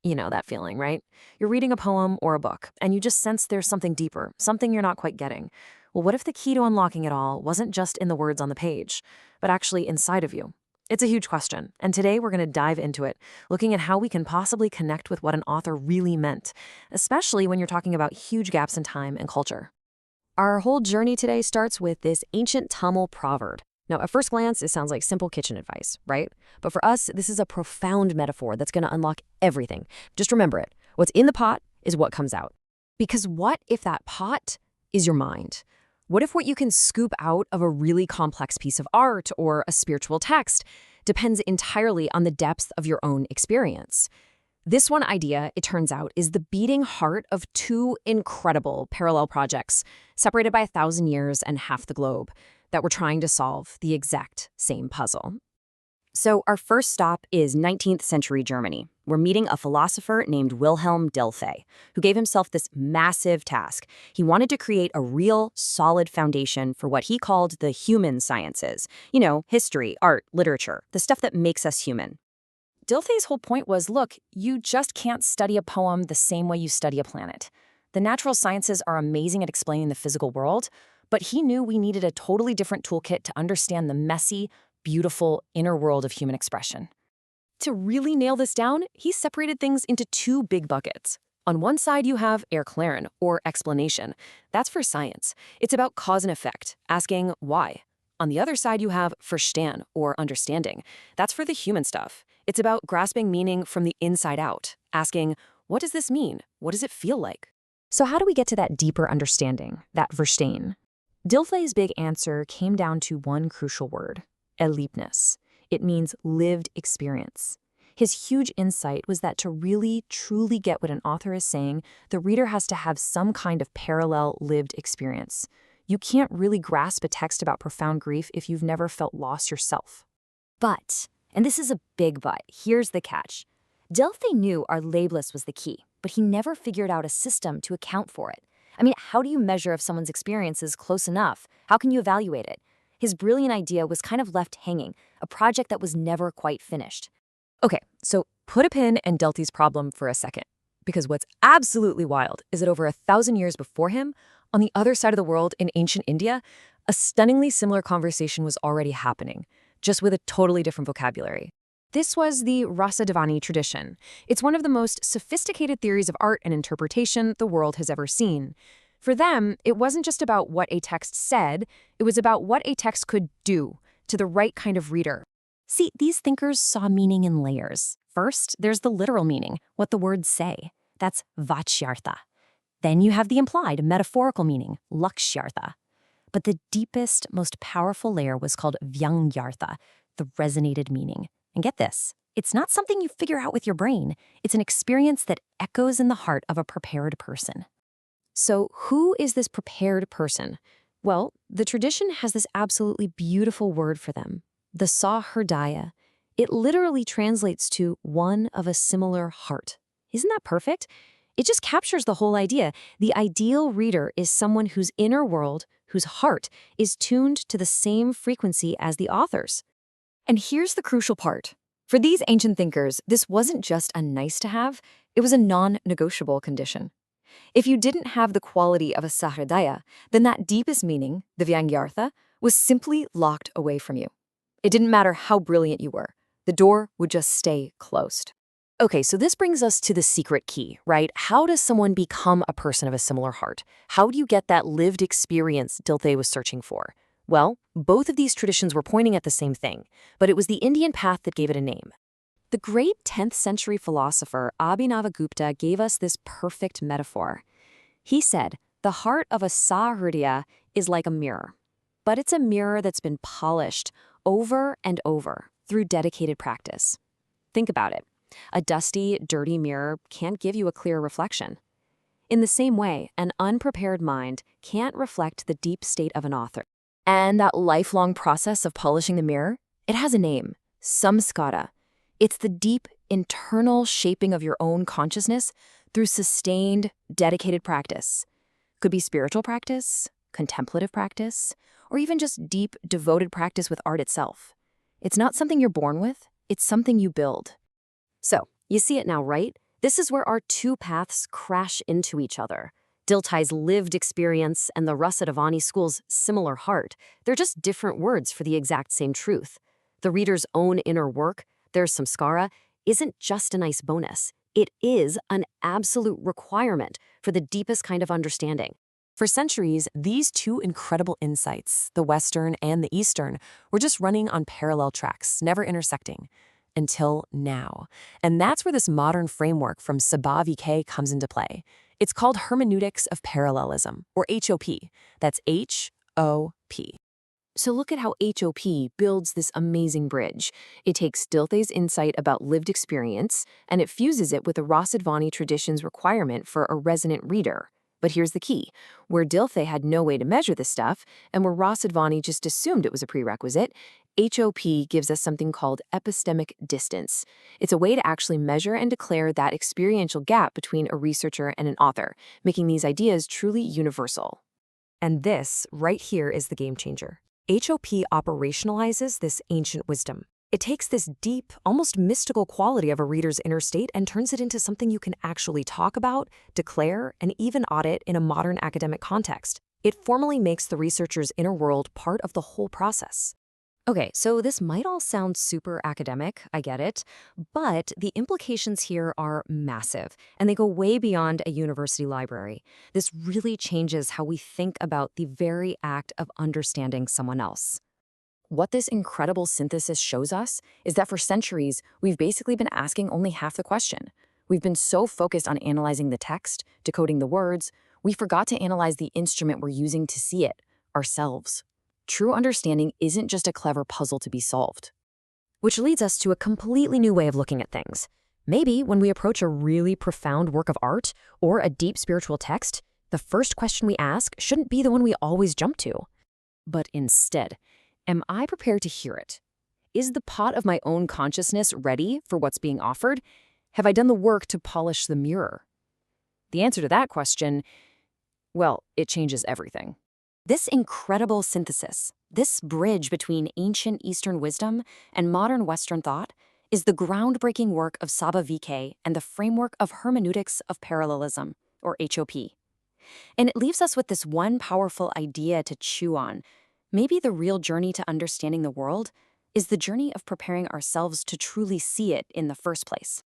You know that feeling, right? You're reading a poem or a book, and you just sense there's something deeper, something you're not quite getting. Well, what if the key to unlocking it all wasn't just in the words on the page, but actually inside of you? It's a huge question, and today we're going to dive into it, looking at how we can possibly connect with what an author really meant, especially when you're talking about huge gaps in time and culture. Our whole journey today starts with this ancient Tamil proverb. Now, at first glance, it sounds like simple kitchen advice, right? But for us, this is a profound metaphor that's going to unlock everything. Just remember it. What's in the pot is what comes out. Because what if that pot is your mind? What if what you can scoop out of a really complex piece of art or a spiritual text depends entirely on the depth of your own experience? This one idea, it turns out, is the beating heart of two incredible parallel projects, separated by 1,000 years and half the globe, that were trying to solve the exact same puzzle. So our first stop is 19th century Germany. We're meeting a philosopher named Wilhelm Dilthey, who gave himself this massive task. He wanted to create a real, solid foundation for what he called the human sciences. You know, history, art, literature, the stuff that makes us human. Dilthey's whole point was, look, you just can't study a poem the same way you study a planet. The natural sciences are amazing at explaining the physical world, but he knew we needed a totally different toolkit to understand the messy, beautiful inner world of human expression. To really nail this down, he separated things into two big buckets. On one side, you have Erklären, or explanation. That's for science. It's about cause and effect, asking why. On the other side, you have Verstehen, or understanding. That's for the human stuff. It's about grasping meaning from the inside out, asking, what does this mean? What does it feel like? So how do we get to that deeper understanding, that Verstehen? Dilthey's big answer came down to one crucial word, Erlebnis. It means lived experience. His huge insight was that to really, truly get what an author is saying, the reader has to have some kind of parallel lived experience. You can't really grasp a text about profound grief if you've never felt loss yourself. But, and this is a big but, here's the catch. Dilthey knew our labelist was the key, but he never figured out a system to account for it. I mean, how do you measure if someone's experience is close enough? How can you evaluate it? His brilliant idea was kind of left hanging, a project that was never quite finished. Okay, so put a pin in Dilthey's problem for a second, because what's absolutely wild is that over 1,000 years before him, on the other side of the world in ancient India, a stunningly similar conversation was already happening, just with a totally different vocabulary. This was the Rasadevani tradition. It's one of the most sophisticated theories of art and interpretation the world has ever seen. For them, it wasn't just about what a text said, it was about what a text could do to the right kind of reader. See, these thinkers saw meaning in layers. First, there's the literal meaning, what the words say. That's Vachyartha. Then you have the implied, metaphorical meaning, Lakshyartha. But the deepest, most powerful layer was called Vyangyartha, the resonated meaning. And get this, it's not something you figure out with your brain. It's an experience that echoes in the heart of a prepared person. So who is this prepared person? Well, the tradition has this absolutely beautiful word for them, the Sahrdaya. It literally translates to one of a similar heart. Isn't that perfect? It just captures the whole idea. The ideal reader is someone whose inner world, whose heart, is tuned to the same frequency as the author's. And here's the crucial part. For these ancient thinkers, this wasn't just a nice-to-have, it was a non-negotiable condition. If you didn't have the quality of a Sahrdaya, then that deepest meaning, the Vyangyartha, was simply locked away from you. It didn't matter how brilliant you were. The door would just stay closed. Okay, so this brings us to the secret key, right? How does someone become a person of a similar heart? How do you get that lived experience Dilthey was searching for? Well, both of these traditions were pointing at the same thing, but it was the Indian path that gave it a name. The great 10th century philosopher Abhinavagupta gave us this perfect metaphor. He said, the heart of a Sahrdaya is like a mirror, but it's a mirror that's been polished over and over through dedicated practice. Think about it. A dusty, dirty mirror can't give you a clear reflection. In the same way, an unprepared mind can't reflect the deep state of an author. And that lifelong process of polishing the mirror, it has a name, samskara. It's the deep, internal shaping of your own consciousness through sustained, dedicated practice. Could be spiritual practice, contemplative practice, or even just deep, devoted practice with art itself. It's not something you're born with, it's something you build. So, you see it now, right? This is where our two paths crash into each other. Dilthey's lived experience and the Rasadavani school's similar heart, they're just different words for the exact same truth. The reader's own inner work, their samskara, isn't just a nice bonus. It is an absolute requirement for the deepest kind of understanding. For centuries, these two incredible insights, the Western and the Eastern, were just running on parallel tracks, never intersecting. Until now. And that's where this modern framework from Sabah VK comes into play. It's called Hermeneutics of Parallelism, or HOP. That's H-O-P. So look at how HOP builds this amazing bridge. It takes Dilthey's insight about lived experience, and it fuses it with the Rasadvani tradition's requirement for a resonant reader. But here's the key. Where Dilthey had no way to measure this stuff, and where Rasadvani just assumed it was a prerequisite, HOP gives us something called epistemic distance. It's a way to actually measure and declare that experiential gap between a researcher and an author, making these ideas truly universal. And this, right here, is the game changer. HOP operationalizes this ancient wisdom. It takes this deep, almost mystical quality of a reader's inner state and turns it into something you can actually talk about, declare, and even audit in a modern academic context. It formally makes the researcher's inner world part of the whole process. Okay, so this might all sound super academic, I get it, but the implications here are massive, and they go way beyond a university library. This really changes how we think about the very act of understanding someone else. What this incredible synthesis shows us is that for centuries, we've basically been asking only half the question. We've been so focused on analyzing the text, decoding the words, we forgot to analyze the instrument we're using to see it, ourselves. True understanding isn't just a clever puzzle to be solved. Which leads us to a completely new way of looking at things. Maybe when we approach a really profound work of art or a deep spiritual text, the first question we ask shouldn't be the one we always jump to. But instead, am I prepared to hear it? Is the pot of my own consciousness ready for what's being offered? Have I done the work to polish the mirror? The answer to that question, well, it changes everything. This incredible synthesis, this bridge between ancient Eastern wisdom and modern Western thought, is the groundbreaking work of Sabah VK and the framework of Hermeneutics of Parallelism, or HOP. And it leaves us with this one powerful idea to chew on. Maybe the real journey to understanding the world is the journey of preparing ourselves to truly see it in the first place.